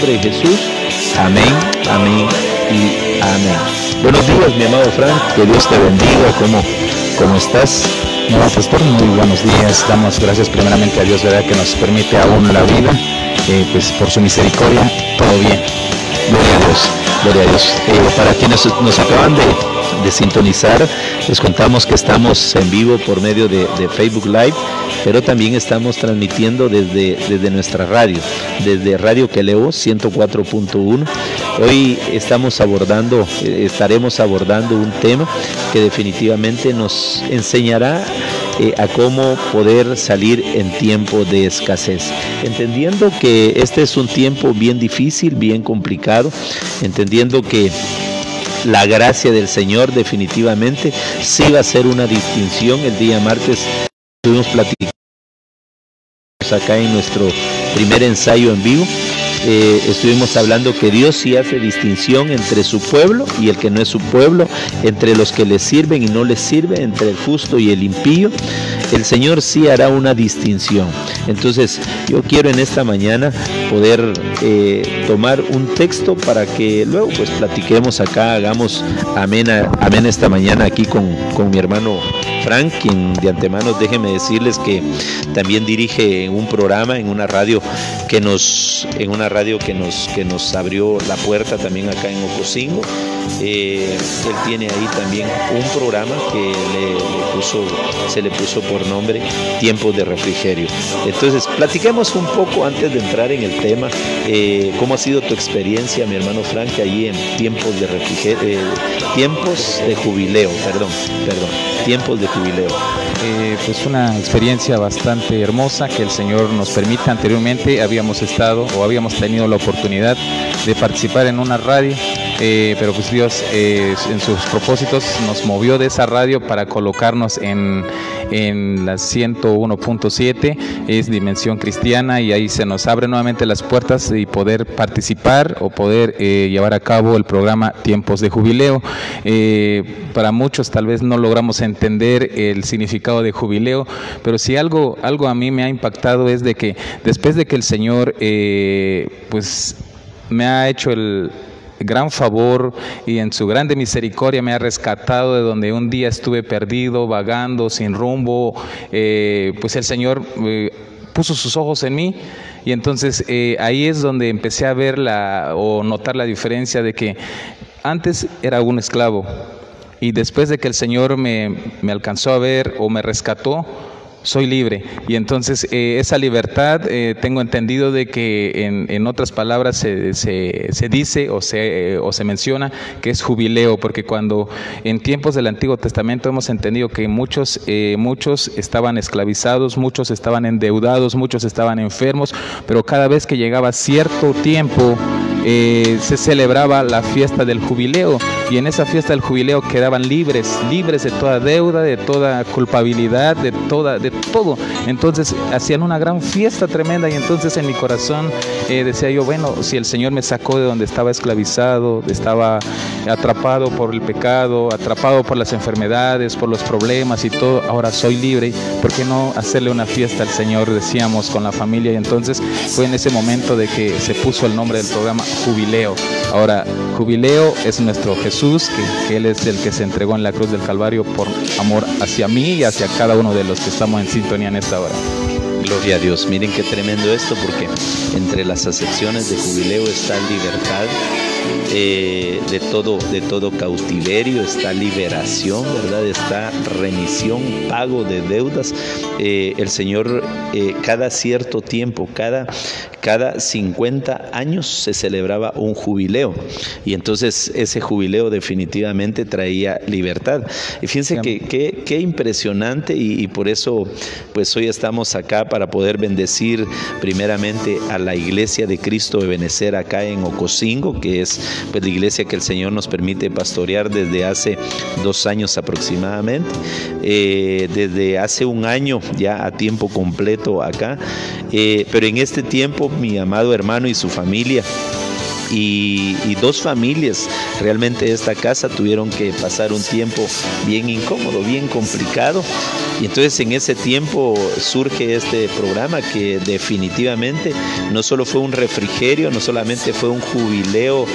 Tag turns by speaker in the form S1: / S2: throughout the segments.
S1: nombre de Jesús, amén, amén y amén. Buenos días, mi amado Frank, que Dios te bendiga. ¿Cómo estás?
S2: No, pastor, muy buenos días. Damos gracias primeramente a Dios, ¿verdad?, que nos permite aún la vida, pues por su misericordia, todo bien.
S1: Gloria a Dios, gloria a Dios. Para quienes nos acaban de sintonizar, les contamos que estamos en vivo por medio de Facebook Live, pero también estamos transmitiendo desde nuestra radio, desde Radio Queleo 104.1. Hoy estaremos abordando un tema que definitivamente nos enseñará a cómo poder salir en tiempo de escasez, entendiendo que este es un tiempo bien difícil, bien complicado, entendiendo que la gracia del Señor definitivamente sí va a ser una distinción. El día martes estuvimos platicando acá en nuestro primer ensayo en vivo. Estuvimos hablando que Dios sí hace distinción entre su pueblo y el que no es su pueblo, entre los que le sirven y no les sirven, entre el justo y el impío. El Señor sí hará una distinción. Entonces yo quiero en esta mañana poder tomar un texto para que luego pues platiquemos acá, hagamos amén esta mañana aquí con mi hermano Frank, quien de antemano déjenme decirles que también dirige un programa en una radio que nos abrió la puerta también acá en Ocosingo. Él tiene ahí también un programa que se le puso por nombre Tiempos de Refrigerio. Entonces, platiquemos un poco antes de entrar en el tema, cómo ha sido tu experiencia, mi hermano Frank, allí en Tiempos de Refrigerio, Tiempos de Jubileo.
S2: Pues una experiencia bastante hermosa que el Señor nos permite. Anteriormente habíamos tenido la oportunidad de participar en una radio, pero pues Dios en sus propósitos nos movió de esa radio para colocarnos en la 101.7, es Dimensión Cristiana, y ahí se nos abren nuevamente las puertas y poder participar o poder llevar a cabo el programa Tiempos de Jubileo. Para muchos tal vez no logramos entender el significado de jubileo, pero si algo a mí me ha impactado es de que después de que el Señor pues me ha hecho el gran favor y en su grande misericordia me ha rescatado de donde un día estuve perdido, vagando, sin rumbo, pues el Señor puso sus ojos en mí, y entonces ahí es donde empecé a ver notar la diferencia de que antes era un esclavo, y después de que el Señor me alcanzó a ver o me rescató, soy libre. Y entonces esa libertad tengo entendido de que en otras palabras se dice o se menciona que es jubileo, porque cuando en tiempos del Antiguo Testamento hemos entendido que muchos estaban esclavizados, muchos estaban endeudados, muchos estaban enfermos, pero cada vez que llegaba cierto tiempo se celebraba la fiesta del jubileo, y en esa fiesta del jubileo quedaban libres de toda deuda, de toda culpabilidad, de todo. Entonces hacían una gran fiesta tremenda, y entonces en mi corazón decía yo, bueno, si el Señor me sacó de donde estaba esclavizado, estaba atrapado por el pecado, atrapado por las enfermedades, por los problemas y todo, ahora soy libre, ¿por qué no hacerle una fiesta al Señor? Decíamos con la familia, y entonces fue en ese momento de que se puso el nombre del programa Jubileo. Ahora, Jubileo es nuestro Jesús, que Él es el que se entregó en la cruz del Calvario por amor hacia mí y hacia cada uno de los que estamos en sintonía en esta hora.
S1: Gloria a Dios. Miren qué tremendo esto, porque entre las acepciones de jubileo está libertad de todo cautiverio, está liberación, ¿verdad? Está remisión, pago de deudas. El Señor cada cierto tiempo, cada 50 años se celebraba un jubileo, y entonces ese jubileo definitivamente traía libertad. Y fíjense qué impresionante, y por eso pues hoy estamos acá para poder bendecir primeramente a la Iglesia de Cristo de Benecer acá en Ocosingo, que es pues la iglesia que el Señor nos permite pastorear desde hace 2 años aproximadamente, desde hace 1 año ya a tiempo completo acá, pero en este tiempo mi amado hermano y su familia y dos familias realmente de esta casa tuvieron que pasar un tiempo bien incómodo, bien complicado. Y entonces en ese tiempo surge este programa que definitivamente no solo fue un refrigerio, no solamente fue un jubileo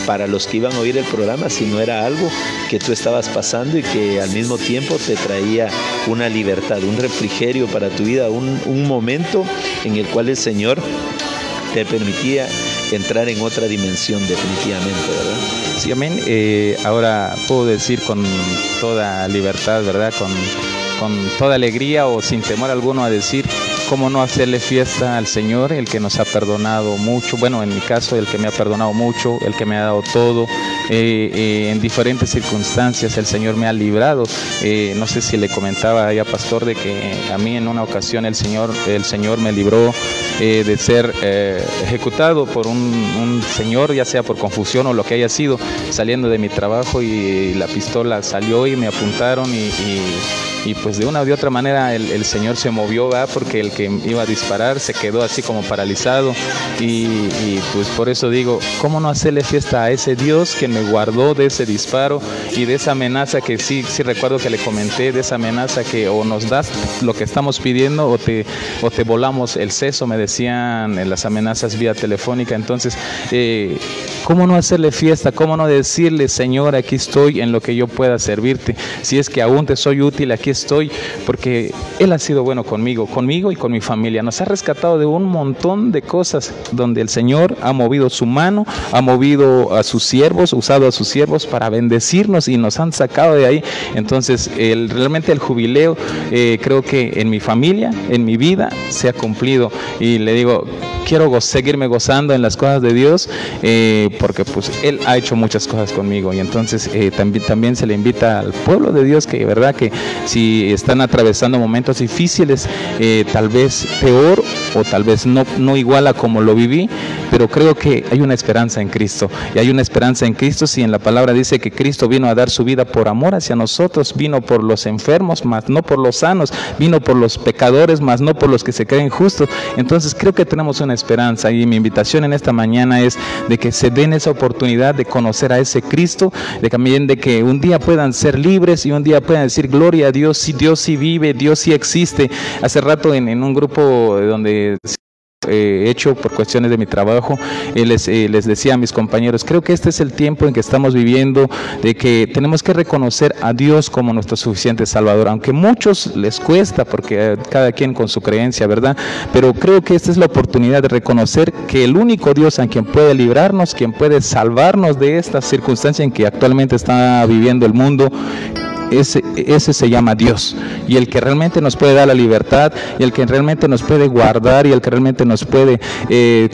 S1: para los que iban a oír el programa, sino era algo que tú estabas pasando y que al mismo tiempo te traía una libertad, un refrigerio para tu vida, un momento en el cual el Señor te permitía entrar en otra dimensión definitivamente, ¿verdad?
S2: Sí, amén. Ahora puedo decir con toda libertad, ¿verdad? Con toda alegría o sin temor alguno a decir cómo no hacerle fiesta al Señor, el que nos ha perdonado mucho, bueno, en mi caso, el que me ha perdonado mucho, el que me ha dado todo, en diferentes circunstancias el Señor me ha librado. No sé si le comentaba ya, pastor, de que a mí en una ocasión el Señor me libró de ser ejecutado por un señor, ya sea por confusión o lo que haya sido, saliendo de mi trabajo, y la pistola salió y me apuntaron y pues de una u de otra manera el Señor se movió, ¿verdad? Porque el que iba a disparar se quedó así como paralizado y pues por eso digo, ¿cómo no hacerle fiesta a ese Dios que me guardó de ese disparo y de esa amenaza que sí recuerdo que le comenté, de esa amenaza que o nos das lo que estamos pidiendo o te volamos el seso, me decían en las amenazas vía telefónica. Entonces, ¿cómo no hacerle fiesta? ¿Cómo no decirle, Señor, aquí estoy en lo que yo pueda servirte? Si es que aún te soy útil, aquí estoy, porque Él ha sido bueno conmigo y con mi familia. Nos ha rescatado de un montón de cosas donde el Señor ha movido su mano, ha movido a sus siervos, usado a sus siervos para bendecirnos y nos han sacado de ahí. Entonces, realmente el jubileo, creo que en mi familia, en mi vida, se ha cumplido. Y le digo, quiero seguirme gozando en las cosas de Dios, porque pues Él ha hecho muchas cosas conmigo. Y entonces también se le invita al pueblo de Dios que, verdad, que si están atravesando momentos difíciles, tal vez peor o tal vez no igual a como lo viví, pero creo que hay una esperanza en Cristo. Y hay una esperanza en Cristo si en la palabra dice que Cristo vino a dar su vida por amor hacia nosotros, vino por los enfermos, mas no por los sanos, vino por los pecadores, mas no por los que se creen justos. Entonces creo que tenemos una esperanza, y mi invitación en esta mañana es de que se den esa oportunidad de conocer a ese Cristo, de que un día puedan ser libres y un día puedan decir gloria a Dios, si Dios sí vive, Dios sí existe. Hace rato en un grupo donde hecho por cuestiones de mi trabajo, les decía a mis compañeros, creo que este es el tiempo en que estamos viviendo, de que tenemos que reconocer a Dios como nuestro suficiente Salvador, aunque a muchos les cuesta, porque cada quien con su creencia, ¿verdad? Pero creo que esta es la oportunidad de reconocer que el único Dios a quien puede librarnos, quien puede salvarnos de esta circunstancia en que actualmente está viviendo el mundo, ese se llama Dios, y el que realmente nos puede dar la libertad, y el que realmente nos puede guardar, y el que realmente nos puede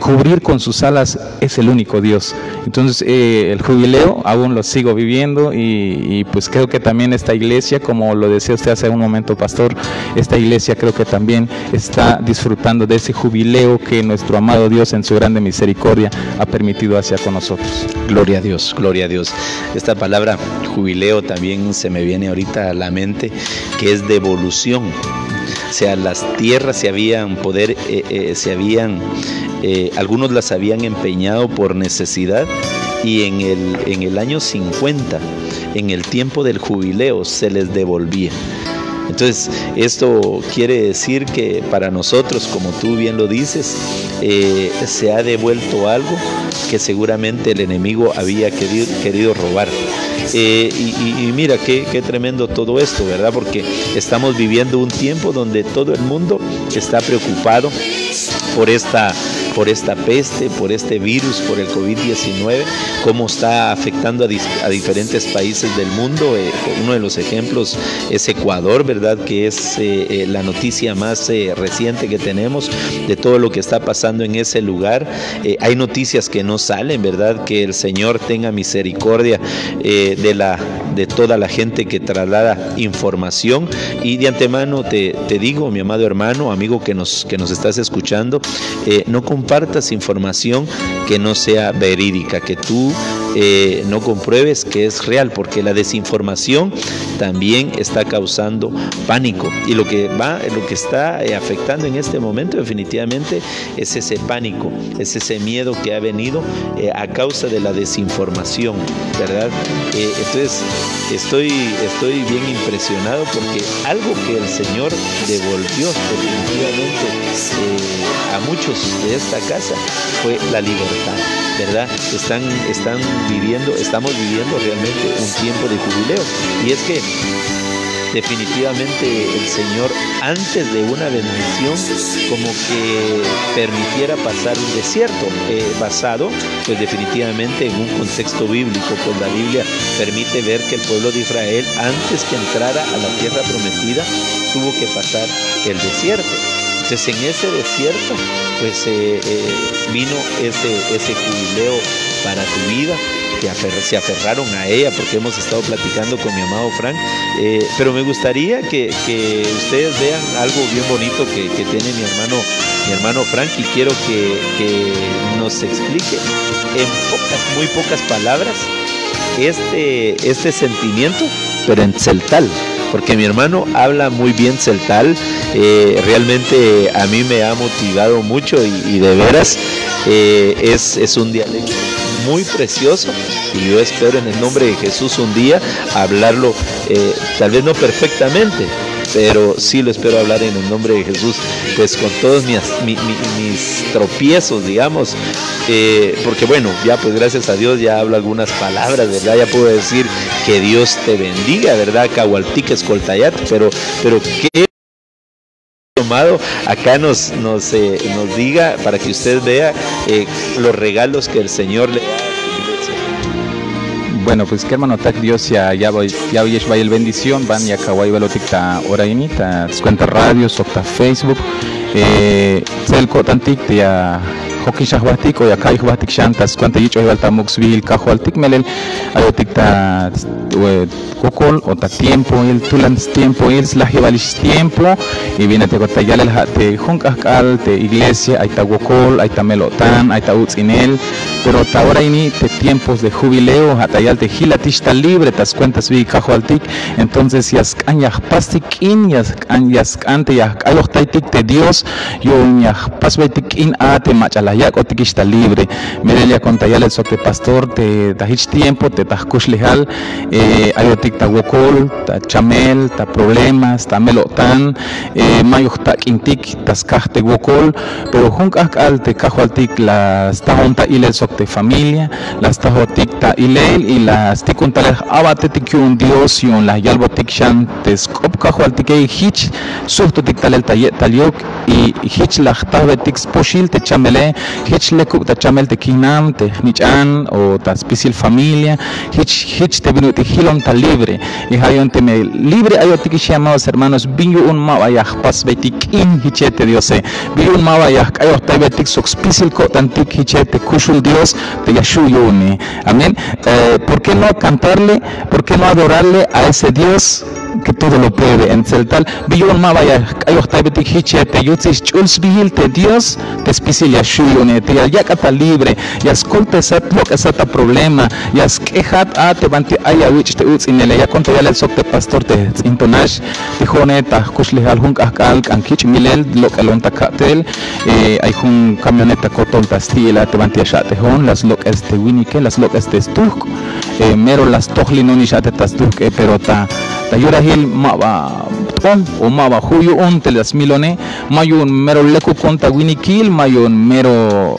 S2: cubrir con sus alas, es el único Dios. Entonces el jubileo aún lo sigo viviendo, y pues creo que también esta iglesia, como lo decía usted hace un momento, pastor, esta iglesia creo que también está disfrutando de ese jubileo que nuestro amado Dios en su grande misericordia ha permitido hacia con nosotros.
S1: Gloria a Dios, gloria a Dios. Esta palabra jubileo también se me viene ahorita a la mente, que es devolución. O sea, las tierras algunos las habían empeñado por necesidad, y en el año 50, en el tiempo del jubileo, se les devolvía. Entonces, esto quiere decir que para nosotros, como tú bien lo dices, se ha devuelto algo que seguramente el enemigo había querido robar. Y mira qué tremendo todo esto, ¿verdad? Porque estamos viviendo un tiempo donde todo el mundo está preocupado por esta peste, por este virus, por el COVID-19, cómo está afectando a diferentes países del mundo. Uno de los ejemplos es Ecuador, ¿verdad? Que es la noticia más reciente que tenemos de todo lo que está pasando en ese lugar. Hay noticias que no salen, ¿verdad? Que el Señor tenga misericordia de toda la gente que traslada información. Y de antemano te digo, mi amado hermano, amigo que nos estás escuchando, no compartas información que no sea verídica, que tú no compruebes que es real, porque la desinformación también está causando pánico, y lo que está afectando en este momento definitivamente es ese pánico, es ese miedo que ha venido a causa de la desinformación, ¿verdad? Entonces estoy bien impresionado, porque algo que el Señor devolvió definitivamente a muchos de esta casa fue la libertad, ¿verdad? Estamos viviendo realmente un tiempo de jubileo, y es que definitivamente el Señor, antes de una bendición, como que permitiera pasar un desierto, basado pues definitivamente en un contexto bíblico, pues la Biblia permite ver que el pueblo de Israel, antes que entrara a la tierra prometida, tuvo que pasar el desierto. Entonces en ese desierto pues vino ese jubileo para tu vida, que se aferraron a ella, porque hemos estado platicando con mi amado Frank, pero me gustaría que ustedes vean algo bien bonito que tiene mi hermano Frank, y quiero que nos explique en muy pocas palabras este sentimiento, pero en celtal, porque mi hermano habla muy bien celtal. Realmente a mí me ha motivado mucho, y de veras es un dialecto muy precioso, y yo espero en el nombre de Jesús un día hablarlo, tal vez no perfectamente, pero sí lo espero hablar en el nombre de Jesús, pues con todos mis tropiezos, digamos, porque bueno, ya pues gracias a Dios ya hablo algunas palabras, ¿verdad? Ya puedo decir que Dios te bendiga, ¿verdad? Cahualtic escoltayat, pero qué tomado acá nos diga, para que usted vea los regalos que el Señor le da a su iglesia.
S2: Bueno, pues que hermano tak Dios ya oyes vaya el bendición, van ya kawai velotik ta oraini ta cuenta radio, sokta Facebook, selko tantik ya hoki shahwatik o ya kai hwatik shantas cuenta yicho hivalta muxvil kahualtik melel ayotik ta kokol o ta tiempo el tulans tiempo el slahivalish tiempo, y viene te kotayal el te junkakal te iglesia ay ta kokol ay ta melotan ay ta utzinel, pero ta oraini te tiempos de jubileo hatayal te hilatish ta libre tas cuentas vi kahualtik. Entonces yas kanyah pastik in yas ante ya ayok taitik te Dios yo nyah pasbaitik in a te machala ya kotikish ta libre merelia contayal el sote pastor te tahich tiempo te tahkush lehal ayotik ta wokol ta chamel ta problemas ta melotan mayok ta kintik tas kahte wokol, pero junkak al te kahualtik las tahonta ile de familia, las tajotik ta ilel, y las tikuntalej abatetik un Dios yon la yalbotik shan teskop kahualtikei hich suhtotik talel taliok, y hich la tabetik sposhil te chamele hich lekuk ta chamel te kinam te nichan o ta spisil familia hich te vino te hilon ta libre, y hayon te me libre ayotik amados hermanos, binyu un mawayah pas betik in hichete Diose, binyu un mawayah ayoh ta betik sok spisil ko tantik hichete kushul Dios te yashuyuni. Amén. ¿Por qué no cantarle? ¿Por qué no adorarle a ese Dios que todo lo puede? En celtal billon mavaya ayoh taibetik hiche te yutzis chuls bihil te Dios te spisil yashuyuni te yakata libre yaskolta sat lok esata problema yaskehat a te banti aya wich te utz inele ya conta ya el sok te pastor te intonash te jone ta kushli al hunk akal kan kich milel lok alonta katel hay un camioneta kotol tastila te banti ashate las lok este winike las lok este stuk mero las tohli no ni shate tastuk pero ta yurahil maba o maba huyu on te las milone mayun mero leku conta winikil mayun mero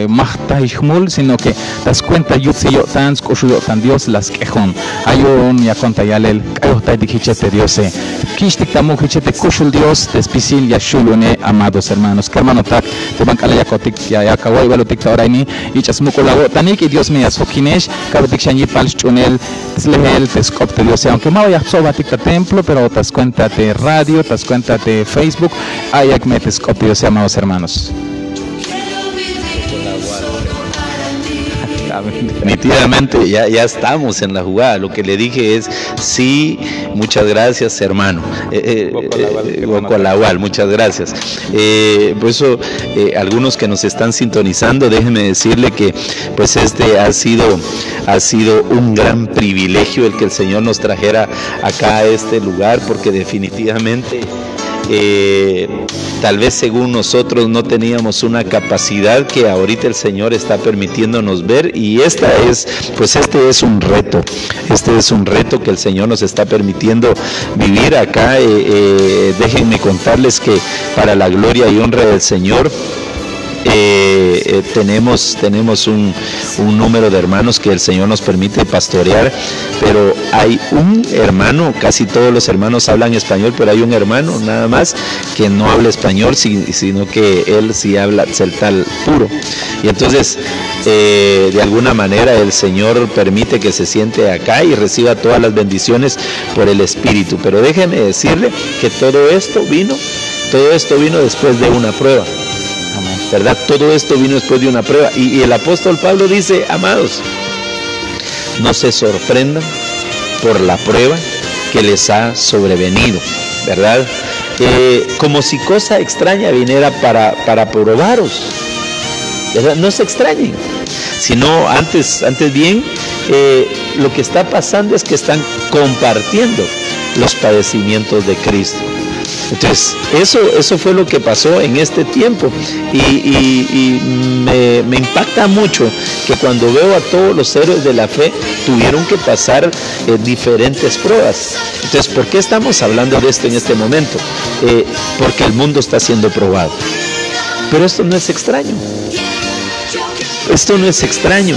S2: mahta ihmul, sino que das cuenta yutsi yo tan skoshu tan Dios las quejon ayun ya conta yalel ayo ta dikichete Diose kishtik tamu kichete kushul Dios despisil ya shulune. Amados hermanos, que hermano tak te bancala ya kotik ya kawai balotik ta oraini ichas mukolabo tanik y Dios me yasokinesh kabetik shanyi pals chunel slehel teskopte Dios, aunque ma vaya sobatik ta templo, pero tas cuenta de radio, tas cuenta de Facebook, ayak me teskopte Dios, amados hermanos.
S1: Definitivamente ya estamos en la jugada. Lo que le dije es, sí, muchas gracias, hermano. Guacualawal, muchas gracias. Por eso, algunos que nos están sintonizando, déjenme decirle que pues ha sido un gran privilegio el que el Señor nos trajera acá a este lugar, porque definitivamente tal vez según nosotros no teníamos una capacidad que ahorita el Señor está permitiéndonos ver, y este es un reto que el Señor nos está permitiendo vivir acá. Déjenme contarles que para la gloria y honra del Señor, tenemos un número de hermanos que el Señor nos permite pastorear, pero hay un hermano, casi todos los hermanos hablan español, pero hay un hermano nada más que no habla español, sino que él sí habla celtal puro. Y entonces, de alguna manera, el Señor permite que se siente acá y reciba todas las bendiciones por el Espíritu. Pero déjenme decirle que todo esto vino después de una prueba. ¿Verdad? Todo esto vino después de una prueba. Y el apóstol Pablo dice: amados, no se sorprendan por la prueba que les ha sobrevenido, ¿verdad? Como si cosa extraña viniera para probaros, ¿verdad? No se extrañen, sino antes bien, lo que está pasando es que están compartiendo los padecimientos de Cristo. Entonces, eso fue lo que pasó en este tiempo, y me impacta mucho que cuando veo a todos los héroes de la fe tuvieron que pasar diferentes pruebas. Entonces, ¿por qué estamos hablando de esto en este momento? Porque el mundo está siendo probado. Pero esto no es extraño. Esto no es extraño,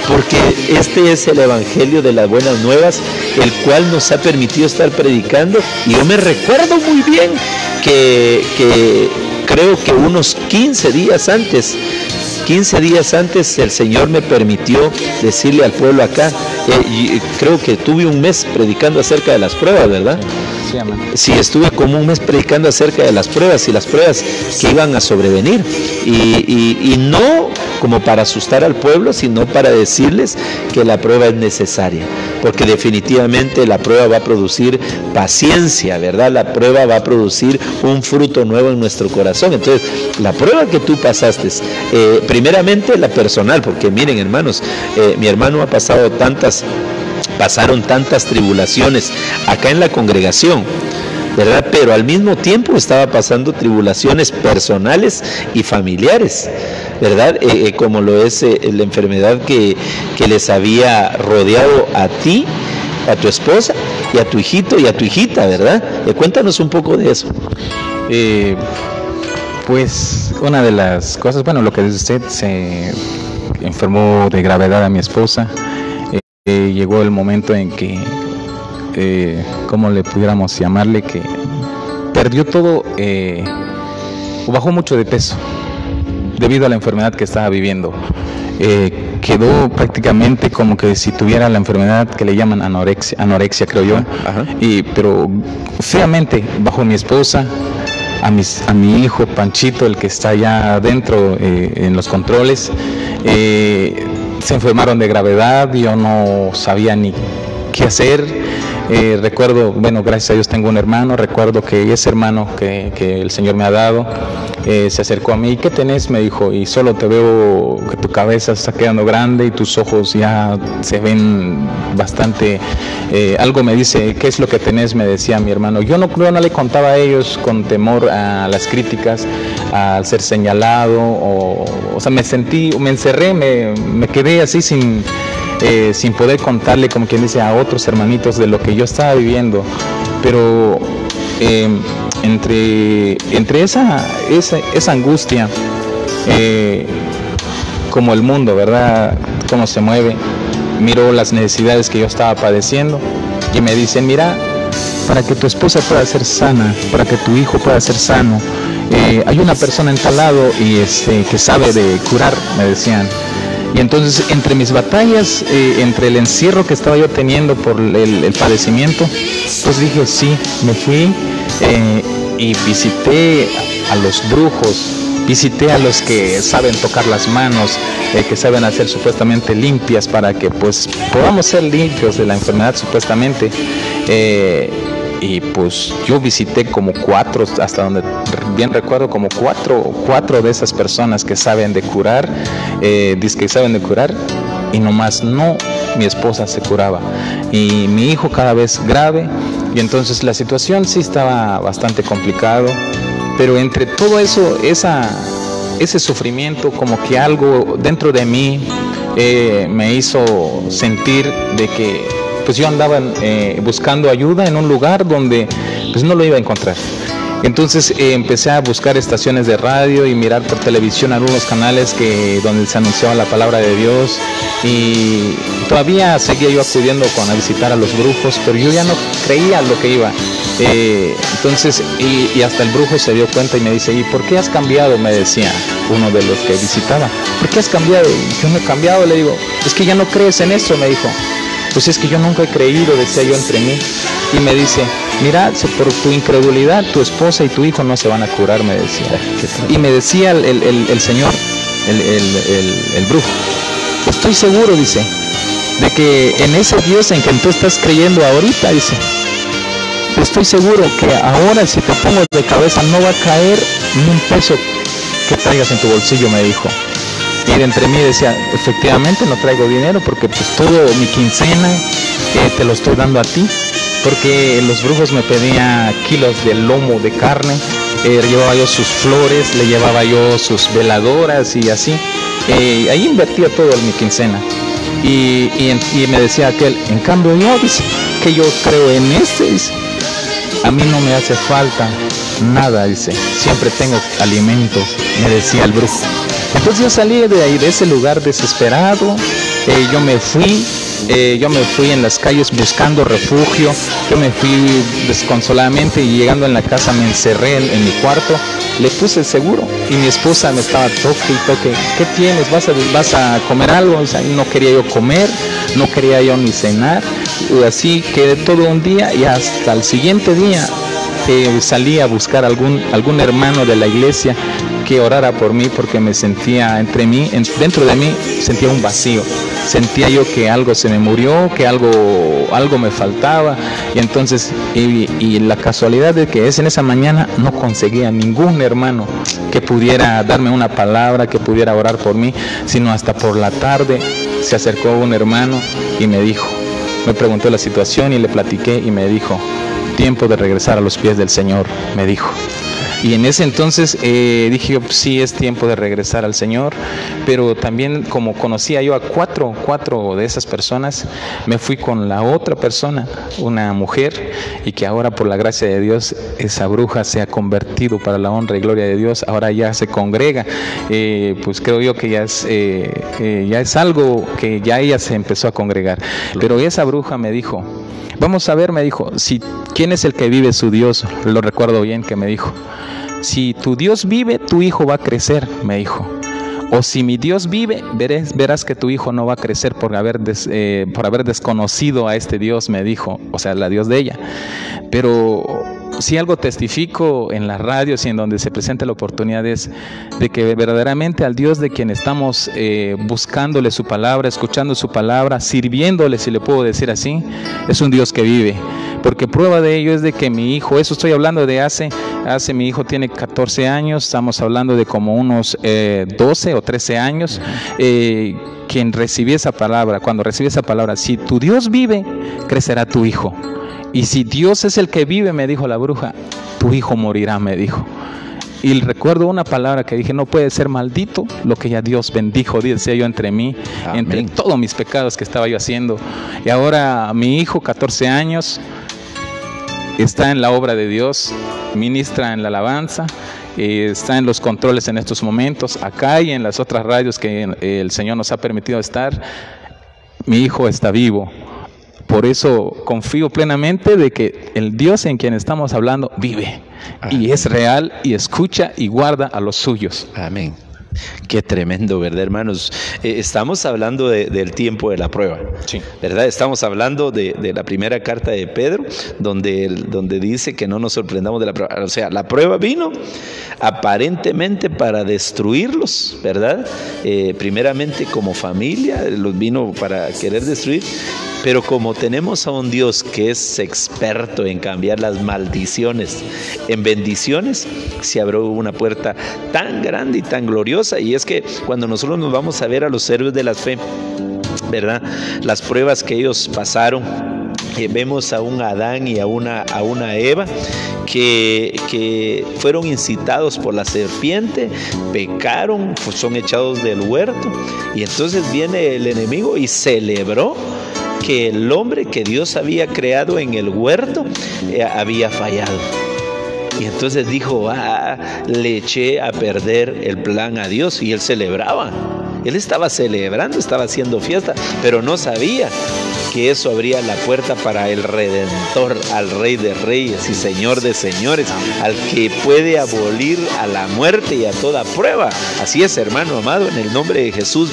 S1: porque este es el Evangelio de las Buenas Nuevas, el cual nos ha permitido estar predicando. Y yo me recuerdo muy bien que creo que unos 15 días antes el Señor me permitió decirle al pueblo acá, y creo que tuve un mes predicando acerca de las pruebas, ¿verdad? Sí, amén. Sí, estuve como un mes predicando acerca de las pruebas y las pruebas que iban a sobrevenir, y no como para asustar al pueblo, sino para decirles que la prueba es necesaria, porque definitivamente la prueba va a producir paciencia, ¿verdad? La prueba va a producir un fruto nuevo en nuestro corazón. Entonces, la prueba que tú pasaste, primeramente la personal, porque miren, hermanos, mi hermano pasaron tantas tribulaciones acá en la congregación, ¿verdad? Pero al mismo tiempo estaba pasando tribulaciones personales y familiares, ¿verdad? Como lo es la enfermedad que les había rodeado a ti, a tu esposa y a tu hijito y a tu hijita, ¿verdad? Cuéntanos un poco de eso.
S2: Pues una de las cosas, bueno, lo que dice usted, se enfermó de gravedad a mi esposa. Llegó el momento en que, ¿cómo le pudiéramos llamarle? Que perdió todo, bajó mucho de peso debido a la enfermedad que estaba viviendo. Quedó prácticamente como que si tuviera la enfermedad que le llaman anorexia, creo yo. Ajá. Pero feamente bajó mi esposa, a mi hijo Panchito, el que está allá adentro en los controles. Se enfermaron de gravedad, yo no sabía ni qué hacer. Recuerdo, bueno, gracias a Dios tengo un hermano, recuerdo que ese hermano que el Señor me ha dado, se acercó a mí. ¿Qué tenés?, me dijo, y solo te veo que tu cabeza está quedando grande y tus ojos ya se ven bastante, algo me dice, ¿qué es lo que tenés?, me decía mi hermano. Yo no le contaba a ellos con temor a las críticas, al ser señalado, o sea, me encerré, me quedé así sin poder contarle, como quien dice, a otros hermanitos de lo que yo estaba viviendo. Pero entre esa angustia, como el mundo, ¿verdad?, cómo se mueve, miro las necesidades que yo estaba padeciendo y me dicen, mira, para que tu esposa pueda ser sana, para que tu hijo pueda ser sano, hay una persona en tal lado y que sabe de curar, me decían. Y entonces, entre mis batallas, entre el encierro que estaba yo teniendo por el padecimiento, pues dije, sí, me fui y visité a los brujos visité a los que saben tocar las manos, que saben hacer supuestamente limpias para que pues podamos ser limpios de la enfermedad supuestamente. Y pues yo visité como 4, hasta donde bien recuerdo, como cuatro de esas personas que saben de curar, que saben de curar, y nomás no, mi esposa se curaba y mi hijo cada vez grave, y entonces la situación sí estaba bastante complicado, pero entre todo eso, ese sufrimiento, como que algo dentro de mí me hizo sentir de que pues yo andaba buscando ayuda en un lugar donde pues no lo iba a encontrar. Entonces empecé a buscar estaciones de radio y mirar por televisión algunos canales donde se anunciaba la palabra de Dios, y todavía seguía yo acudiendo a visitar a los brujos, pero yo ya no creía lo que iba. Entonces, y hasta el brujo se dio cuenta y me dice, ¿y por qué has cambiado? Me decía uno de los que visitaba. ¿Por qué has cambiado? Yo no he cambiado, le digo. Es que ya no crees en eso, me dijo. Pues es que yo nunca he creído, decía yo entre mí. Y me dice, mira, por tu incredulidad, tu esposa y tu hijo no se van a curar, me decía. Y me decía el señor, el brujo, estoy seguro, dice, de que en ese Dios en que tú estás creyendo ahorita, dice, estoy seguro que ahora si te pongo de cabeza no va a caer ni un peso que traigas en tu bolsillo, me dijo. Y de entre mí decía, efectivamente no traigo dinero porque pues todo mi quincena te lo estoy dando a ti, porque los brujos me pedían kilos de lomo de carne, llevaba yo sus flores, le llevaba yo sus veladoras y así, ahí invertía todo en mi quincena. Y me decía aquel, en cambio yo, dice, que yo creo en dice, a mí no me hace falta nada, dice, siempre tengo alimentos, me decía el brujo. Entonces yo salí de ahí, de ese lugar desesperado, yo me fui en las calles buscando refugio, yo me fui desconsoladamente y llegando en la casa me encerré en mi cuarto, le puse el seguro y mi esposa me estaba toque y toque, ¿qué tienes? ¿Vas a comer algo? O sea, no quería yo comer, no quería yo ni cenar, y así quedé todo un día y hasta el siguiente día salí a buscar algún hermano de la iglesia que orara por mí, porque me sentía dentro de mí sentía un vacío, sentía yo que algo se me murió, que algo me faltaba, y entonces y la casualidad de que en esa mañana no conseguía ningún hermano que pudiera darme una palabra, que pudiera orar por mí, sino hasta por la tarde se acercó un hermano y me preguntó la situación y le platiqué y me dijo, tiempo de regresar a los pies del Señor, me dijo. Y en ese entonces dije yo, pues sí, es tiempo de regresar al Señor, pero también como conocía yo a cuatro de esas personas, me fui con la otra persona, una mujer, y que ahora por la gracia de Dios, esa bruja se ha convertido para la honra y gloria de Dios, ahora ya se congrega, pues creo yo que ya es algo que ya ella se empezó a congregar, pero esa bruja me dijo, vamos a ver, me dijo, ¿quién es el que vive su Dios? Lo recuerdo bien que me dijo, si tu Dios vive, tu hijo va a crecer, me dijo. O si mi Dios vive, verás que tu hijo no va a crecer por haber desconocido a este Dios, me dijo, o sea, la Dios de ella. Pero si algo testifico en las radios y en donde se presenta la oportunidad es de que verdaderamente al Dios de quien estamos buscándole su palabra, escuchando su palabra, sirviéndole, si le puedo decir así, es un Dios que vive. Porque prueba de ello es de que mi hijo, eso estoy hablando de hace mi hijo tiene 14 años, estamos hablando de como unos 12 o 13 años, quien recibió esa palabra, cuando recibió esa palabra, si tu Dios vive, crecerá tu hijo. Y si Dios es el que vive, me dijo la bruja, tu hijo morirá, me dijo. Y recuerdo una palabra que dije, no puede ser maldito lo que ya Dios bendijo, decía yo entre mí, amén, entre todos mis pecados que estaba yo haciendo. Y ahora mi hijo, 14 años, está en la obra de Dios, ministra en la alabanza, está en los controles en estos momentos, acá y en las otras radios que el Señor nos ha permitido estar. Mi hijo está vivo. Por eso confío plenamente de que el Dios en quien estamos hablando vive. Amén. Y es real y escucha y guarda a los suyos.
S1: Amén. Qué tremendo, ¿verdad, hermanos? Estamos hablando del tiempo de la prueba,
S2: Sí.
S1: ¿verdad? Estamos hablando de la primera carta de Pedro, donde dice que no nos sorprendamos de la prueba. O sea, la prueba vino aparentemente para destruirlos, ¿verdad? Primeramente como familia, los vino para querer destruir. Pero como tenemos a un Dios que es experto en cambiar las maldiciones en bendiciones, se abrió una puerta tan grande y tan gloriosa. Y es que cuando nosotros nos vamos a ver a los héroes de la fe, ¿verdad? Las pruebas que ellos pasaron, vemos a un Adán y a una Eva que fueron incitados por la serpiente, pecaron, pues son echados del huerto. Y entonces viene el enemigo y celebró que el hombre que Dios había creado en el huerto había fallado. Y entonces dijo, le eché a perder el plan a Dios. Y él celebraba. Él estaba celebrando, estaba haciendo fiesta, pero no sabía que eso abría la puerta para el Redentor, al Rey de Reyes y Señor de Señores, al que puede abolir a la muerte y a toda prueba. Así es, hermano amado, en el nombre de Jesús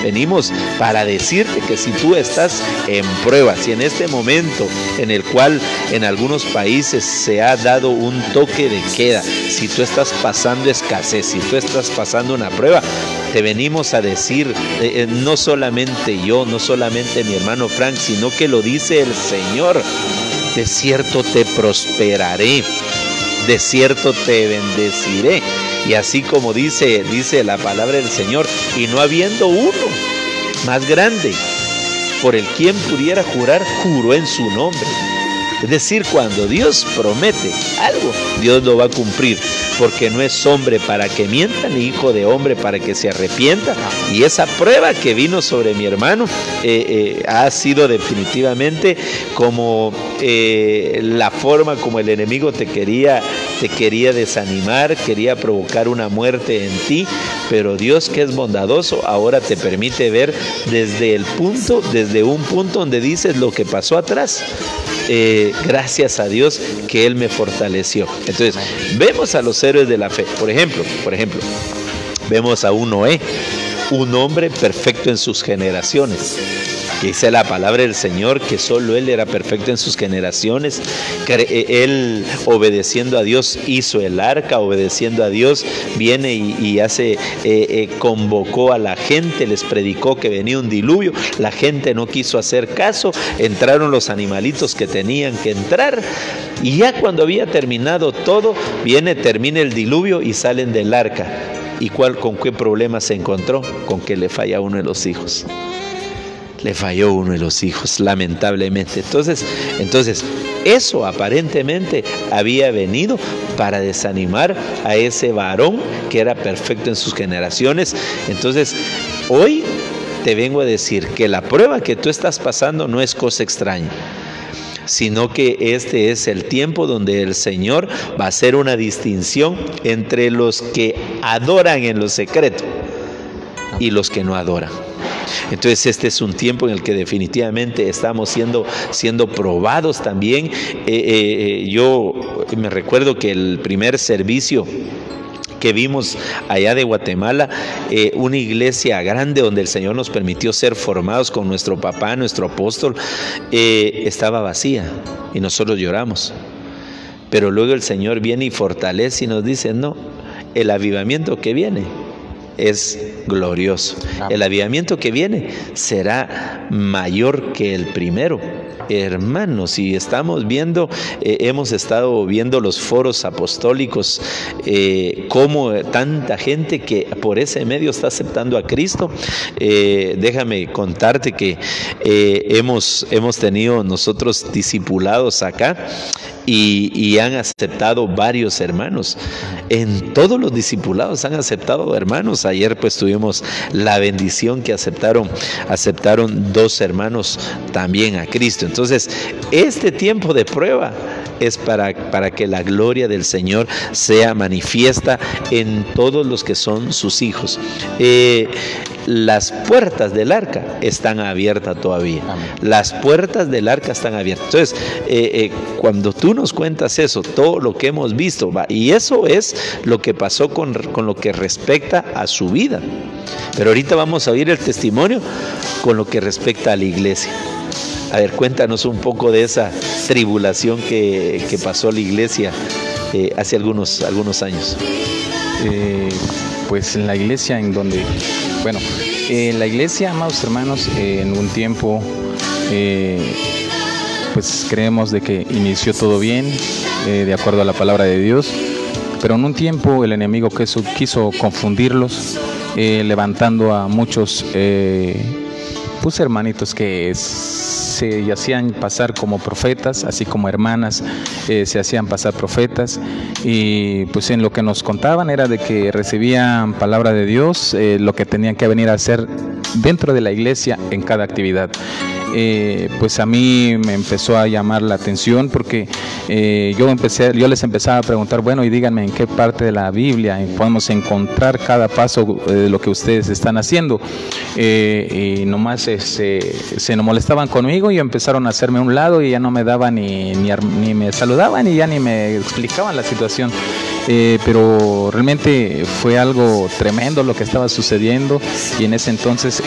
S1: venimos para decirte que si tú estás en prueba, si en este momento en el cual en algunos países se ha dado un toque de queda, si tú estás pasando escasez, si tú estás pasando una prueba, te venimos a decir, no solamente yo, no solamente mi hermano Frank, sino que lo dice el Señor: de cierto te prosperaré, de cierto te bendeciré. Y así como dice la palabra del Señor, y no habiendo uno más grande por el quien pudiera jurar, juró en su nombre. Es decir, cuando Dios promete algo, Dios lo va a cumplir, porque no es hombre para que mienta, ni hijo de hombre para que se arrepienta. Y esa prueba que vino sobre mi hermano ha sido definitivamente como la forma como el enemigo te quería desanimar, quería provocar una muerte en ti, pero Dios, que es bondadoso, ahora te permite ver desde un punto donde dices lo que pasó atrás. Gracias a Dios que Él me fortaleció. Entonces, vemos a los héroes de la fe. Por ejemplo, vemos a un Noé, un hombre perfecto en sus generaciones. Que dice la palabra del Señor que solo él era perfecto en sus generaciones. Él, obedeciendo a Dios, hizo el arca. Obedeciendo a Dios, viene y convocó a la gente, les predicó que venía un diluvio. La gente no quiso hacer caso, entraron los animalitos que tenían que entrar, y ya cuando había terminado todo, termina el diluvio y salen del arca. ¿Y con qué problema se encontró? Con que le falla uno de los hijos. Le falló uno de los hijos, lamentablemente. Entonces, eso aparentemente había venido para desanimar a ese varón que era perfecto en sus generaciones. Entonces, hoy te vengo a decir que la prueba que tú estás pasando no es cosa extraña, sino que este es el tiempo donde el Señor va a hacer una distinción entre los que adoran en lo secreto y los que no adoran. Entonces este es un tiempo en el que definitivamente estamos siendo probados también. Yo me recuerdo que el primer servicio que vimos allá de Guatemala, una iglesia grande donde el Señor nos permitió ser formados con nuestro papá, nuestro apóstol, estaba vacía y nosotros lloramos. Pero luego el Señor viene y fortalece y nos dice, no, el avivamiento que viene es glorioso. El avivamiento que viene será mayor que el primero. Hermanos, y estamos viendo, hemos estado viendo los foros apostólicos, cómo tanta gente que por ese medio está aceptando a Cristo. Déjame contarte que hemos tenido nosotros discipulados acá y han aceptado varios hermanos. En todos los discipulados han aceptado hermanos. Ayer pues tuvimos la bendición que aceptaron 2 hermanos también a Cristo. Entonces, este tiempo de prueba es para que la gloria del Señor sea manifiesta en todos los que son sus hijos. las puertas del arca están abiertas todavía.
S2: Amén.
S1: Las puertas del arca están abiertas. Entonces, cuando tú nos cuentas eso, todo lo que hemos visto, y eso es lo que pasó con lo que respecta a su vida. Pero ahorita vamos a oír el testimonio con lo que respecta a la iglesia. A ver, cuéntanos un poco de esa tribulación que pasó la iglesia hace algunos años.
S2: Pues en la iglesia en donde, bueno, la iglesia, amados hermanos, en un tiempo, pues creemos de que inició todo bien, de acuerdo a la palabra de Dios, pero en un tiempo el enemigo quiso confundirlos, levantando a muchos pues hermanitos que se hacían pasar como profetas, así como hermanas se hacían pasar profetas, y pues en lo que nos contaban era de que recibían palabra de Dios, lo que tenían que venir a hacer dentro de la iglesia en cada actividad. Pues a mí me empezó a llamar la atención porque yo les empezaba a preguntar, bueno, y díganme en qué parte de la Biblia podemos encontrar cada paso de lo que ustedes están haciendo, y nomás se molestaban conmigo y empezaron a hacerme a un lado y ya no me daban ni me saludaban y ya ni me explicaban la situación. Pero realmente fue algo tremendo lo que estaba sucediendo, y en ese entonces,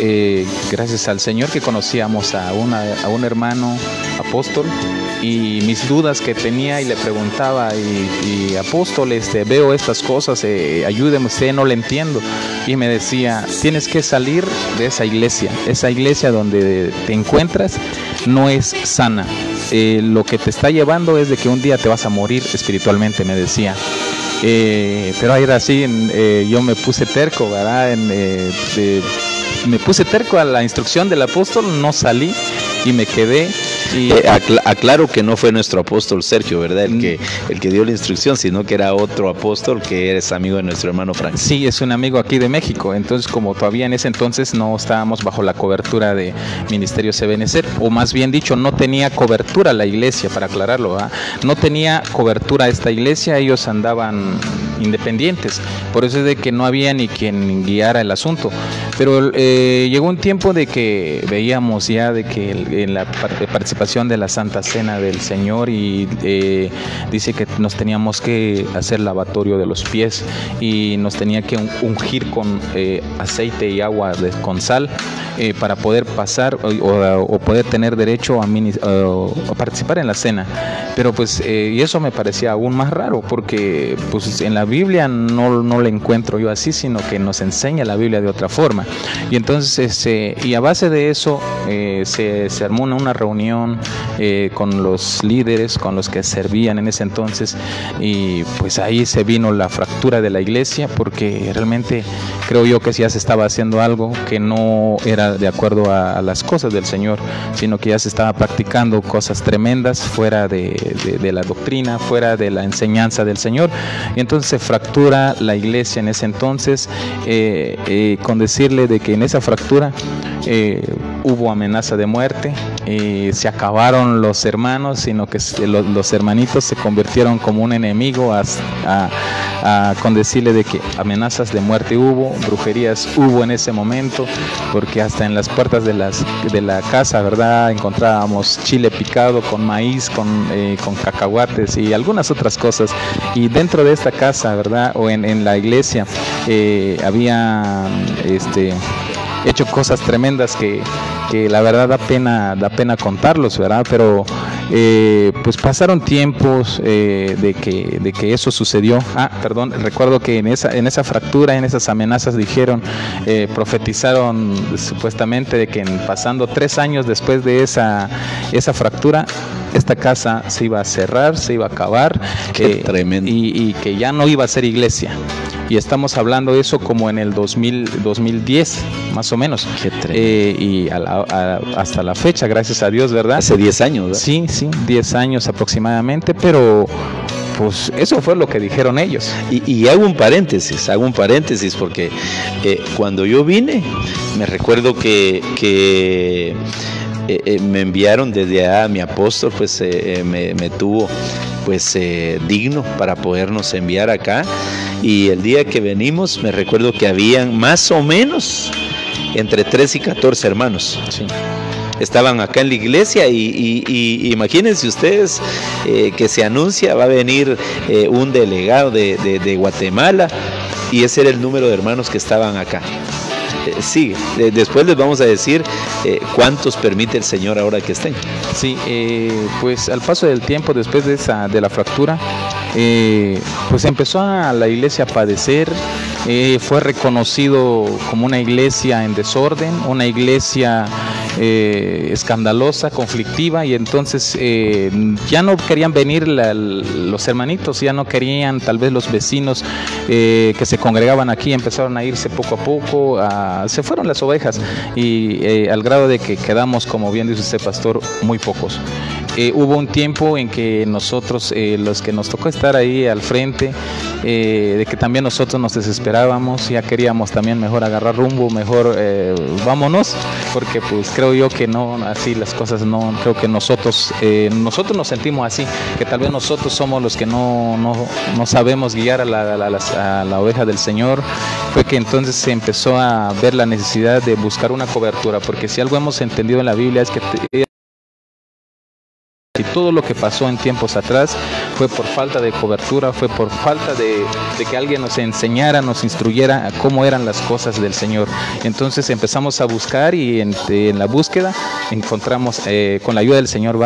S2: gracias al Señor, que conocíamos a un hermano apóstol, y mis dudas que tenía, y le preguntaba, y apóstol, veo estas cosas, ayúdeme usted, no le entiendo, y me decía, tienes que salir de esa iglesia donde te encuentras no es sana, lo que te está llevando es de que un día te vas a morir espiritualmente, me decía. Pero ahí era así, yo me puse terco, ¿verdad? Me puse terco a la instrucción del apóstol, no salí y me quedé. Y
S1: aclaro que no fue nuestro apóstol Sergio, ¿verdad? El que dio la instrucción, sino que era otro apóstol que es amigo de nuestro hermano Frank.
S2: Sí, es un amigo aquí de México. Entonces, como todavía en ese entonces no estábamos bajo la cobertura de Ministerio Ebenecer, o más bien dicho, no tenía cobertura la iglesia, para aclararlo, ¿verdad? No tenía cobertura esta iglesia, ellos andaban independientes, por eso es de que no había ni quien guiara el asunto. Pero llegó un tiempo de que veíamos ya de que en la participación de la Santa Cena del Señor, y dice que nos teníamos que hacer lavatorio de los pies y nos tenía que ungir con aceite y agua con sal para poder pasar o poder tener derecho a participar en la cena. Pero pues y eso me parecía aún más raro, porque pues en la Biblia no le encuentro yo así, sino que nos enseña la Biblia de otra forma. Y entonces y a base de eso se armó una reunión con los líderes, con los que servían en ese entonces, y pues ahí se vino la fractura de la iglesia, porque realmente creo yo que ya se estaba haciendo algo que no era de acuerdo a las cosas del Señor, sino que ya se estaba practicando cosas tremendas fuera de la doctrina, fuera de la enseñanza del Señor. Y entonces se fractura la iglesia en ese entonces, con decirle de que en esa fractura hubo amenaza de muerte, se acabaron los hermanos, sino que los hermanitos se convirtieron como un enemigo, con decirle de que amenazas de muerte hubo, brujerías hubo en ese momento, porque hasta en las puertas de la casa, ¿verdad?, encontrábamos chile picado con maíz, con cacahuates y algunas otras cosas. Y dentro de esta casa, ¿verdad?, o en la iglesia, había hecho cosas tremendas que la verdad da pena contarlos, ¿verdad? Pero pues pasaron tiempos de que eso sucedió. Recuerdo que en esa fractura, en esas amenazas dijeron, profetizaron supuestamente de que pasando 3 años después de esa fractura, esta casa se iba a cerrar, se iba a acabar,
S1: tremendo.
S2: Y que ya no iba a ser iglesia. Y estamos hablando de eso como en el 2010, más o menos. Y hasta la fecha, gracias a Dios, ¿verdad?
S1: Hace 10 años, ¿verdad?
S2: Sí, 10 años aproximadamente, pero pues eso fue lo que dijeron ellos.
S1: Y hago un paréntesis, porque cuando yo vine, me recuerdo que me enviaron desde allá, mi apóstol pues me tuvo pues digno para podernos enviar acá, y el día que venimos me recuerdo que habían más o menos entre 3 y 14 hermanos.
S2: Sí.
S1: Estaban acá en la iglesia y imagínense ustedes que se anuncia, va a venir un delegado de Guatemala, y ese era el número de hermanos que estaban acá. Sí, después les vamos a decir cuántos permite el Señor ahora que estén.
S2: Sí, pues al paso del tiempo, después de la fractura, pues empezó a la iglesia a padecer. Fue reconocido como una iglesia en desorden, una iglesia escandalosa, conflictiva, y entonces ya no querían venir los hermanitos, ya no querían, tal vez los vecinos que se congregaban aquí empezaron a irse poco a poco, se fueron las ovejas, y al grado de que quedamos, como bien dice usted, pastor, muy pocos. Hubo un tiempo en que nosotros, los que nos tocó estar ahí al frente, de que también nosotros nos desesperábamos, ya queríamos también mejor agarrar rumbo, mejor vámonos, porque pues creo yo que no, así las cosas no, creo que nosotros nos sentimos así, que tal vez nosotros somos los que no sabemos guiar a la oveja del Señor. Fue que entonces se empezó a ver la necesidad de buscar una cobertura, porque si algo hemos entendido en la Biblia es que y todo lo que pasó en tiempos atrás fue por falta de cobertura, fue por falta de que alguien nos enseñara, nos instruyera a cómo eran las cosas del Señor. Entonces empezamos a buscar, y en la búsqueda encontramos, con la ayuda del Señor,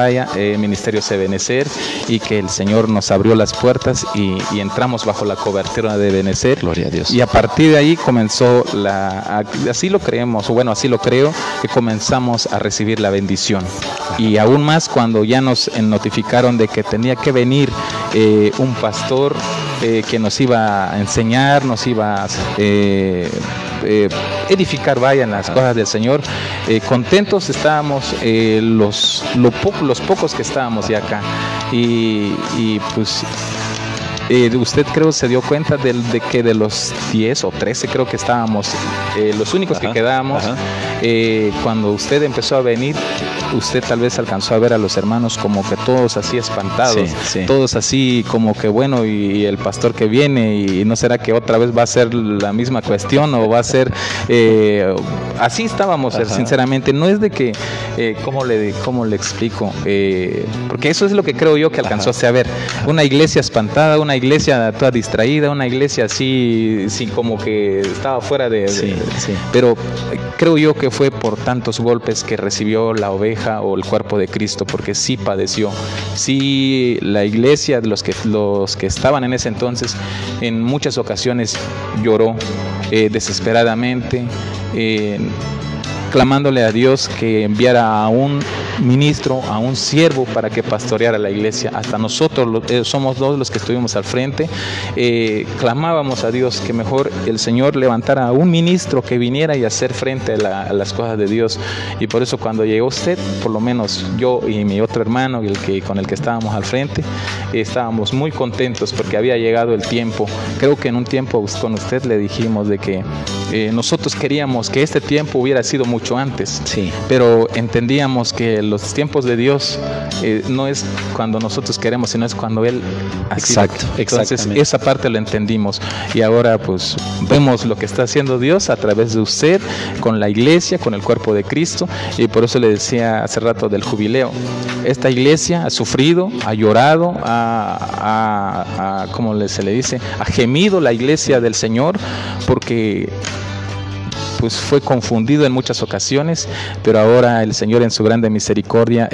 S2: Ministerio Ebenecer, y que el Señor nos abrió las puertas y entramos bajo la cobertura de Ebenecer.
S1: Gloria a Dios.
S2: Y a partir de ahí comenzó así lo creemos, o bueno, así lo creo, que comenzamos a recibir la bendición. Y aún más cuando ya nos notificaron de que tenía que venir un pastor que nos iba a enseñar, nos iba a edificar, en las cosas del Señor. Contentos estábamos los pocos que estábamos ya acá, y pues usted creo se dio cuenta de que de los 10 o 13 creo que estábamos los únicos que quedábamos. Cuando usted empezó a venir, usted tal vez alcanzó a ver a los hermanos como que todos así espantados,
S1: sí.
S2: Todos así como que bueno, y el pastor que viene, y no será que otra vez va a ser la misma cuestión, o va a ser así estábamos. Sinceramente, no es de que ¿cómo le explico? Porque eso es lo que creo yo que alcanzó a ver, una iglesia espantada, una iglesia toda distraída, una iglesia así sin, como que estaba fuera
S1: sí.
S2: Pero creo yo que fue por tantos golpes que recibió la oveja o el cuerpo de Cristo, porque sí padeció. Sí, la iglesia, los que estaban en ese entonces, en muchas ocasiones lloró desesperadamente, clamándole a Dios que enviara a un ministro, a un siervo para que pastoreara la iglesia. Hasta nosotros somos dos los que estuvimos al frente, clamábamos a Dios que mejor el Señor levantara a un ministro que viniera y hacer frente a las cosas de Dios. Y por eso cuando llegó usted, por lo menos yo y mi otro hermano con el que estábamos al frente, estábamos muy contentos porque había llegado el tiempo. Creo que en un tiempo con usted le dijimos de que nosotros queríamos que este tiempo hubiera sido mucho antes,
S1: sí,
S2: pero entendíamos que los tiempos de Dios no es cuando nosotros queremos, sino es cuando Él así.
S1: Exacto,
S2: entonces esa parte lo entendimos, y ahora pues vemos lo que está haciendo Dios a través de usted, con la iglesia, con el cuerpo de Cristo. Y por eso le decía hace rato del jubileo, esta iglesia ha sufrido, ha llorado, ¿cómo se le dice? Ha gemido la iglesia del Señor, porque pues fue confundido en muchas ocasiones, pero ahora el Señor en su grande misericordia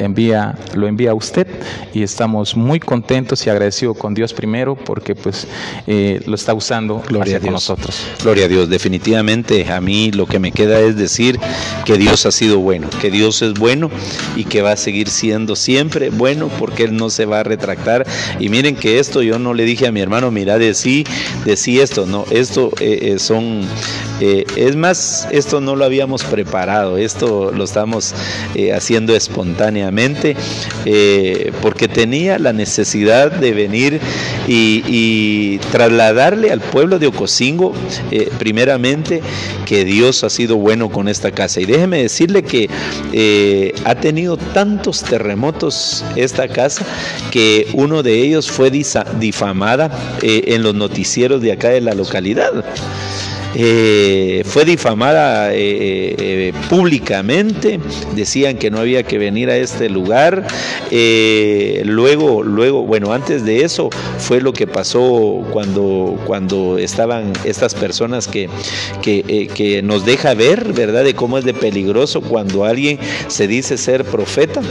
S2: lo envía a usted, y estamos muy contentos y agradecidos con Dios primero, porque pues lo está usando con nosotros.
S1: Gloria a Dios. Definitivamente a mí lo que me queda es decir que Dios ha sido bueno, que Dios es bueno y que va a seguir siendo siempre bueno, porque Él no se va a retractar. Y miren que esto yo no le dije a mi hermano, mira, decí esto, no, esto es más, esto no lo habíamos preparado, esto lo estamos haciendo espontáneamente, porque tenía la necesidad de venir y trasladarle al pueblo de Ocosingo, primeramente, que Dios ha sido bueno con esta casa. Y déjeme decirle que ha tenido tantos terremotos esta casa, que uno de ellos fue difamada en los noticieros de acá de la localidad. fue difamada públicamente, decían que no había que venir a este lugar. Luego, bueno, antes de eso fue lo que pasó cuando estaban estas personas que nos deja ver, ¿verdad?, de cómo es de peligroso cuando alguien se dice ser profeta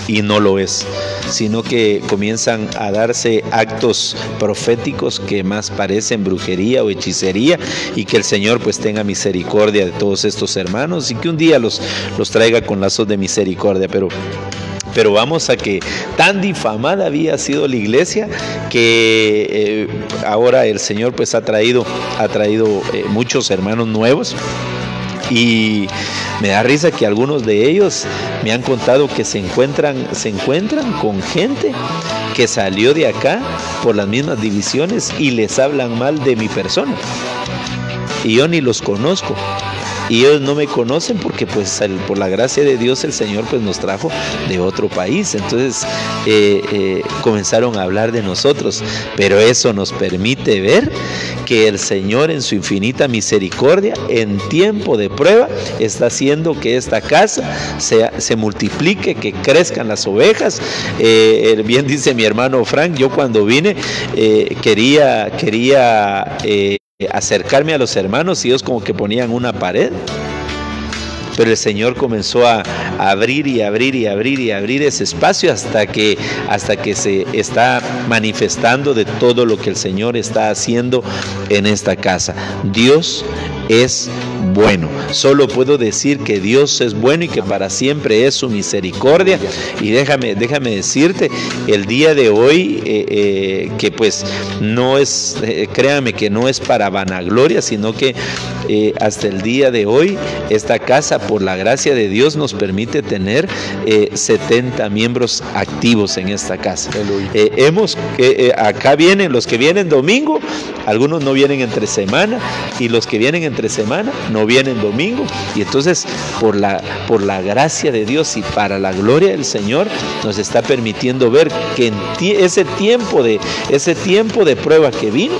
S1: y no lo es, sino que comienzan a darse actos proféticos que más parecen brujería o hechicería, y que el Señor pues tenga misericordia de todos estos hermanos y que un día los traiga con lazos de misericordia. Pero vamos a que tan difamada había sido la iglesia que ahora el Señor pues ha traído muchos hermanos nuevos. Y me da risa que algunos de ellos me han contado que se encuentran con gente que salió de acá por las mismas divisiones y les hablan mal de mi persona. Y yo ni los conozco. Y ellos no me conocen porque pues por la gracia de Dios el Señor pues nos trajo de otro país. Entonces comenzaron a hablar de nosotros, pero eso nos permite ver que el Señor en su infinita misericordia en tiempo de prueba está haciendo que esta casa se multiplique, que crezcan las ovejas. Bien dice mi hermano Frank, yo cuando vine quería acercarme a los hermanos y ellos como que ponían una pared, pero el Señor comenzó a abrir y abrir y abrir y abrir ese espacio hasta que se está manifestando de todo lo que el Señor está haciendo en esta casa. Dios es bueno. Solo puedo decir que Dios es bueno y que para siempre es su misericordia. Y déjame decirte, el día de hoy, que pues no es, créame que no es para vanagloria, sino que hasta el día de hoy, esta casa, por la gracia de Dios, nos permite tener 70 miembros activos en esta casa. Acá vienen los que vienen domingo, algunos no vienen entre semana, y los que vienen entre semana no vienen domingo. Y entonces por la gracia de Dios y para la gloria del Señor nos está permitiendo ver que en ese tiempo de prueba que vino,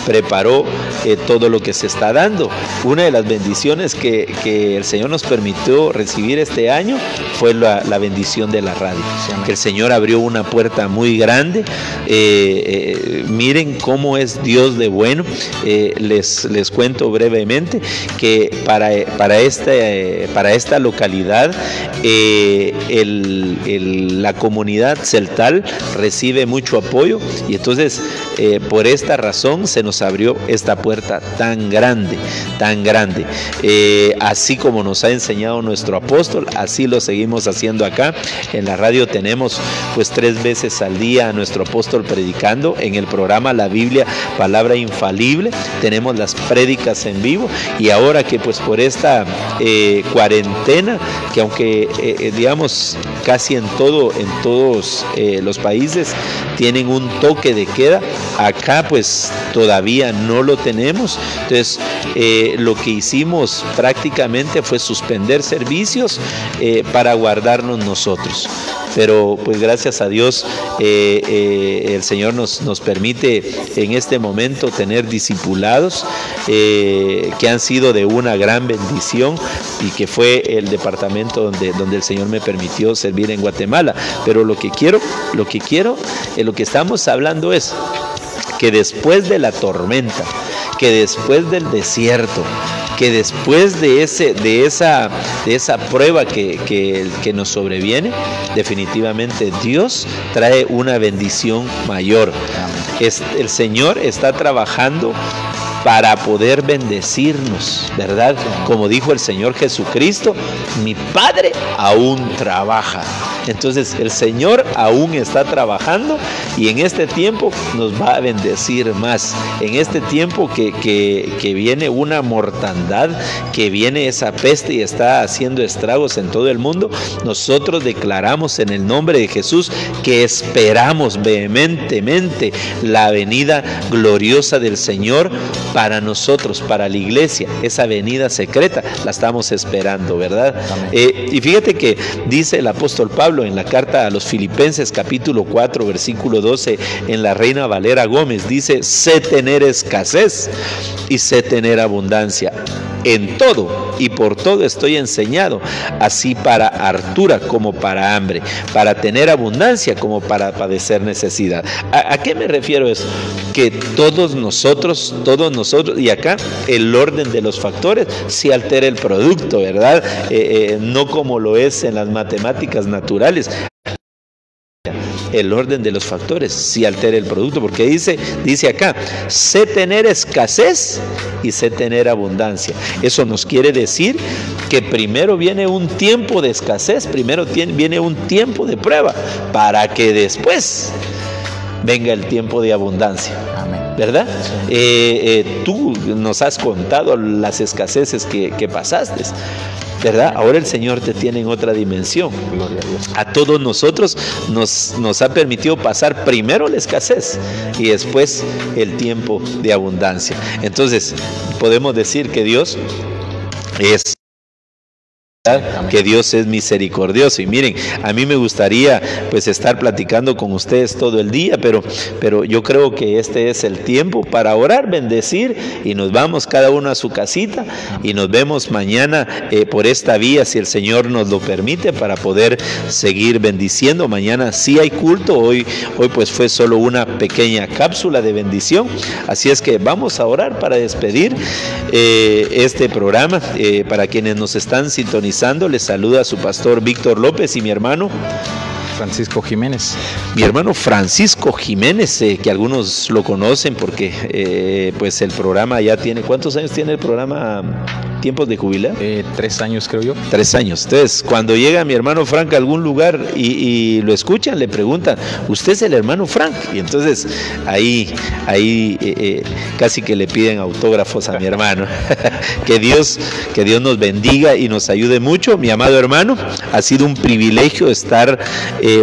S1: preparó todo lo que se está dando. Una de las bendiciones que el Señor nos permitió recibir este año fue la bendición de la radio, que el Señor abrió una puerta muy grande. Miren cómo es Dios de bueno. Les cuento brevemente que para esta localidad la comunidad celtal recibe mucho apoyo, y entonces por esta razón se nos abrió esta puerta tan grande, así como nos ha enseñado nuestro apóstol, así lo seguimos haciendo acá. En la radio tenemos pues 3 veces al día a nuestro apóstol predicando en el programa La Biblia, Palabra Infalible. Tenemos las prédicas en vivo, y ahora que pues por esta cuarentena, que aunque digamos casi en todos los países tienen un toque de queda, acá pues todavía no lo tenemos. Entonces lo que hicimos prácticamente fue suspender servicios para guardarnos nosotros. Pero pues gracias a Dios el Señor nos permite en este momento tener discipulados que han sido de una gran bendición, y que fue el departamento donde el Señor me permitió servir en Guatemala. Pero lo que estamos hablando es que después de la tormenta, que después del desierto, que después de esa prueba que nos sobreviene, definitivamente Dios trae una bendición mayor. El Señor está trabajando para poder bendecirnos, ¿verdad? Como dijo el Señor Jesucristo, mi Padre aún trabaja. Entonces el Señor aún está trabajando, y en este tiempo nos va a bendecir más. En este tiempo que viene una mortandad, que viene esa peste y está haciendo estragos en todo el mundo, nosotros declaramos en el nombre de Jesús que esperamos vehementemente la venida gloriosa del Señor para nosotros, para la iglesia. Esa venida secreta la estamos esperando, ¿verdad? Y fíjate que dice el apóstol Pablo Pablo en la carta a los Filipenses capítulo 4 versículo 12 en la Reina Valera Gómez, dice: sé tener escasez y sé tener abundancia. En todo y por todo estoy enseñado, así para hartura como para hambre, para tener abundancia como para padecer necesidad. ¿A qué me refiero eso? Que todos nosotros, y acá el orden de los factores sí altera el producto, ¿verdad? No como lo es en las matemáticas naturales. El orden de los factores sí altera el producto, porque dice acá: sé tener escasez y sé tener abundancia. Eso nos quiere decir que primero viene un tiempo de escasez, primero viene un tiempo de prueba, para que después venga el tiempo de abundancia. ¿Verdad? Tú nos has contado las escaseces que pasaste, ¿verdad? Ahora el Señor te tiene en otra dimensión.
S2: Gloria a Dios.
S1: A todos nosotros nos ha permitido pasar primero la escasez y después el tiempo de abundancia. Entonces, podemos decir que Dios es misericordioso. Y miren, a mí me gustaría pues estar platicando con ustedes todo el día, pero yo creo que este es el tiempo para orar, bendecir, y nos vamos cada uno a su casita y nos vemos mañana por esta vía, si el Señor nos lo permite, para poder seguir bendiciendo. Mañana sí hay culto, hoy pues fue solo una pequeña cápsula de bendición, así es que vamos a orar para despedir este programa. Para quienes nos están sintonizando, les saluda a su pastor Víctor López y mi hermano
S2: Francisco Jiménez.
S1: Mi hermano Francisco Jiménez, que algunos lo conocen porque pues el programa ya tiene... ¿Cuántos años tiene el programa Tiempos de Jubilar?
S2: 3 años, creo yo.
S1: 3 años. Entonces, cuando llega mi hermano Frank a algún lugar y lo escuchan, le preguntan: ¿usted es el hermano Frank? Y entonces ahí casi que le piden autógrafos a mi hermano. Que Dios nos bendiga y nos ayude mucho. Mi amado hermano, ha sido un privilegio estar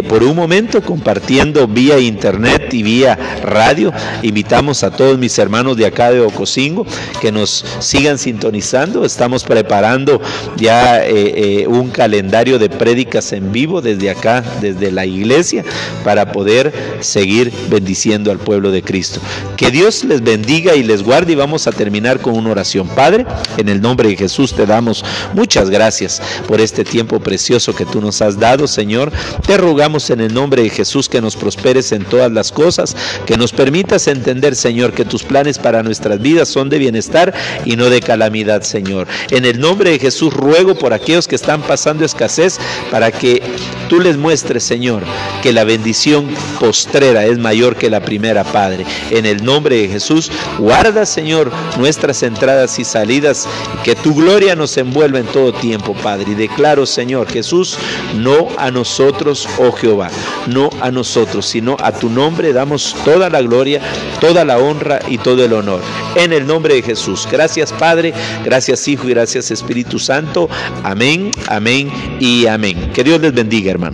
S1: por un momento compartiendo vía internet y vía radio. Invitamos a todos mis hermanos de acá de Ocosingo que nos sigan sintonizando. Estamos preparando ya un calendario de prédicas en vivo desde acá, desde la iglesia, para poder seguir bendiciendo al pueblo de Cristo. Que Dios les bendiga y les guarde, y vamos a terminar con una oración. Padre, en el nombre de Jesús te damos muchas gracias por este tiempo precioso que tú nos has dado, Señor. Te rogamos en el nombre de Jesús que nos prosperes en todas las cosas, que nos permitas entender, Señor, que tus planes para nuestras vidas son de bienestar y no de calamidad, Señor. En el nombre de Jesús ruego por aquellos que están pasando escasez, para que tú les muestres, Señor, que la bendición postrera es mayor que la primera, Padre. En el nombre de Jesús, guarda, Señor, nuestras entradas y salidas, que tu gloria nos envuelva en todo tiempo, Padre. Y declaro, Señor Jesús, no a nosotros, oh Jehová, no a nosotros, sino a tu nombre damos toda la gloria, toda la honra y todo el honor. En el nombre de Jesús. Gracias, Padre, gracias, Hijo, y gracias, Espíritu Santo. Amén, amén y amén. Que Dios les bendiga, hermano.